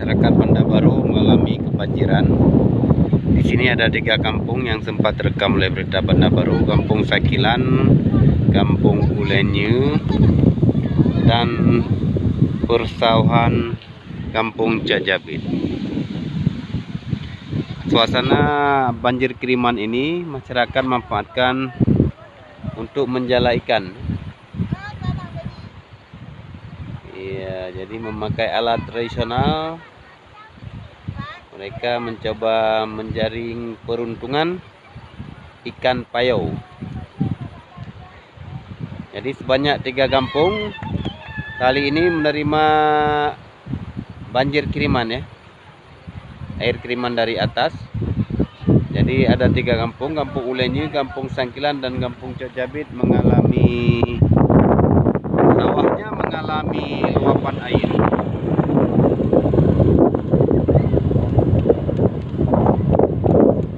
masyarakat Banda Baru mengalami kebanjiran. Di sini ada 3 kampung yang sempat terekam oleh berita Banda Baru: Kampung Sakilan, Kampung Ulenye, dan Persawahan Kampung Cajabit. Suasana banjir kiriman ini masyarakat manfaatkan untuk menjala ikan. Iya, jadi memakai alat tradisional. Mereka mencoba menjaring peruntungan ikan payau. Jadi sebanyak 3 kampung kali ini menerima banjir kiriman, ya, air kiriman dari atas. Jadi ada 3 kampung: Kampung Ulenye, Kampung Sakilan, dan Kampung Cajabit mengalami sawahnya mengalami luapan air.